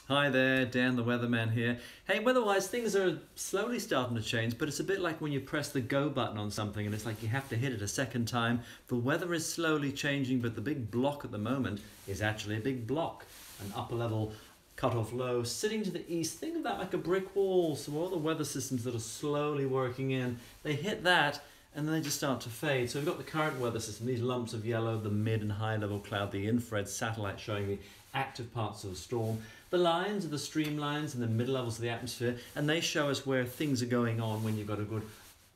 Hi there, Dan the Weatherman here. Hey, weather-wise, things are slowly starting to change, but it's a bit like when you press the go button on something and it's like you have to hit it a second time. The weather is slowly changing, but the big block at the moment is actually a big block, an upper level cut-off low sitting to the east. Think of that like a brick wall. So all the weather systems that are slowly working in, they hit that and then they just start to fade. So we've got the current weather system, these lumps of yellow, the mid and high level cloud, the infrared satellite showing the active parts of the storm. The lines are the streamlines and the mid levels of the atmosphere, and they show us where things are going on when you've got a good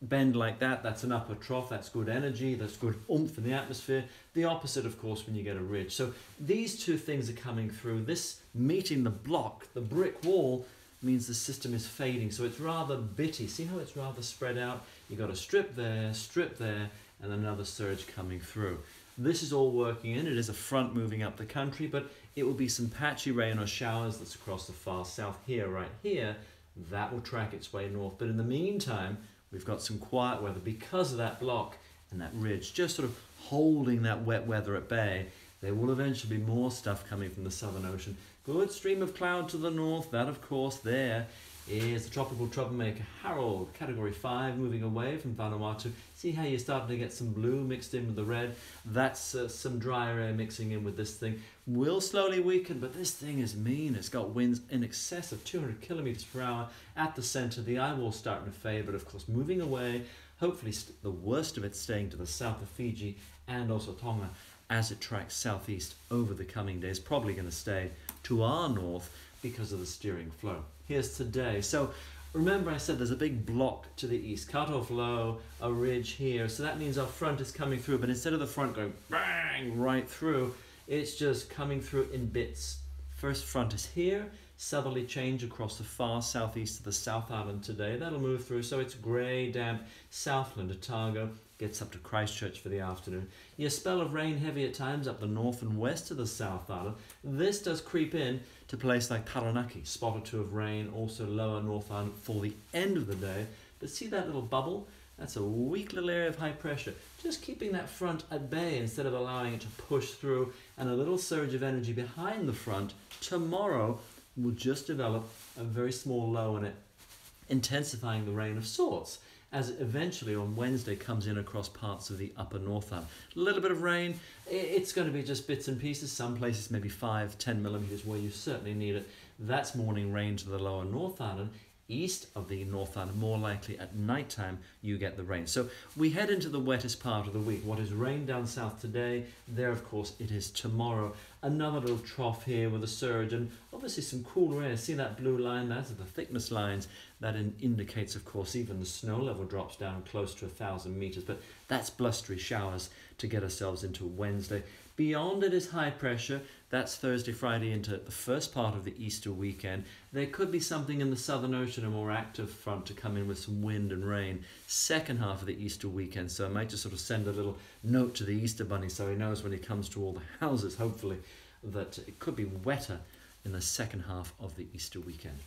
bend like that. That's an upper trough, that's good energy, that's good oomph in the atmosphere. The opposite, of course, when you get a ridge. So these two things are coming through. This meeting the block, the brick wall, means the system is fading. So it's rather bitty. See how it's rather spread out? You've got a strip there, and another surge coming through. This is all working in. It is a front moving up the country, but it will be some patchy rain or showers that's across the far south here, right here. That will track its way north. But in the meantime, we've got some quiet weather because of that block and that ridge, just sort of holding that wet weather at bay. There will eventually be more stuff coming from the Southern Ocean. Good stream of cloud to the north. That, of course, there is the tropical troublemaker Harold, Category 5, moving away from Vanuatu. See how you're starting to get some blue mixed in with the red? That's some drier air mixing in with this thing. Will slowly weaken, but this thing is mean. It's got winds in excess of 200 kilometers per hour at the center. The eye wall's starting to fade, but of course moving away. Hopefully the worst of it staying to the south of Fiji and also Tonga as it tracks southeast over the coming days. Probably going to stay to our north because of the steering flow. Here's today. So remember I said there's a big block to the east, cut off low, a ridge here. So that means our front is coming through, but instead of the front going bang right through, it's just coming through in bits. First front is here, southerly change across the far southeast of the South Island today. That'll move through, so it's grey, damp, Southland, Otago, gets up to Christchurch for the afternoon. A spell of rain heavy at times up the north and west of the South Island. This does creep in to a place like Taranaki, spot or two of rain, also lower North Island for the end of the day. But see that little bubble? That's a weak little area of high pressure. Just keeping that front at bay instead of allowing it to push through, and a little surge of energy behind the front. Tomorrow will just develop a very small low in it, intensifying the rain of sorts as it eventually on Wednesday comes in across parts of the upper North Island. A little bit of rain. It's going to be just bits and pieces. Some places maybe 5-10 millimeters where you certainly need it. That's morning rain to the lower North Island. East of the North Island, more likely at night time you get the rain. So we head into the wettest part of the week. What is rain down south today, there of course it is tomorrow. Another little trough here with a surge and obviously some cooler air. See that blue line? That's the thickness lines. That indicates of course even the snow level drops down close to 1,000 meters, but that's blustery showers to get ourselves into Wednesday. Beyond it is high pressure. That's Thursday, Friday into the first part of the Easter weekend. There could be something in the Southern Ocean, a more active front to come in with some wind and rain. Second half of the Easter weekend. So I might just sort of send a little note to the Easter Bunny so he knows when he comes to all the houses, hopefully, that it could be wetter in the second half of the Easter weekend.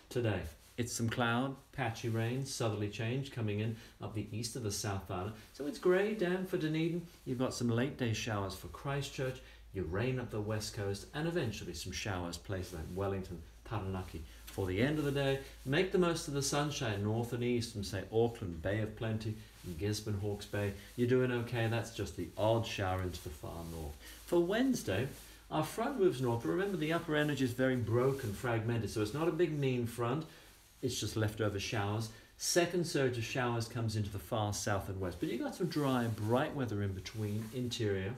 Today, it's some cloud, patchy rain, southerly change coming in up the east of the South Island. So it's grey, damp for Dunedin. You've got some late day showers for Christchurch. You rain up the west coast and eventually some showers places like Wellington, Taranaki. For the end of the day, make the most of the sunshine north and east from say Auckland, Bay of Plenty, Gisborne, Hawke's Bay. You're doing okay. That's just the odd shower into the far north. For Wednesday, our front moves north. But remember the upper energy is very broken, fragmented. So it's not a big mean front. It's just leftover showers. Second surge of showers comes into the far south and west. But you've got some dry, bright weather in between. Interior,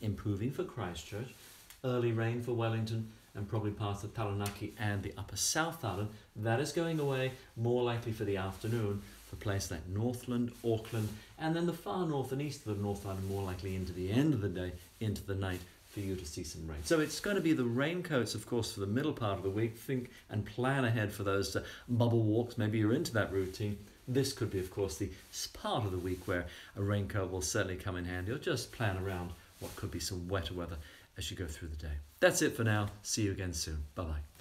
improving for Christchurch. Early rain for Wellington and probably parts of Taranaki and the upper South Island. That is going away, more likely for the afternoon for places like Northland, Auckland, and then the far north and east of the North Island, more likely into the end of the day, into the night, for you to see some rain. So it's going to be the raincoats, of course, for the middle part of the week. Think and plan ahead for those bubble walks. Maybe you're into that routine. This could be, of course, the part of the week where a raincoat will certainly come in handy, or just plan around what could be some wetter weather as you go through the day. That's it for now. See you again soon. Bye-bye.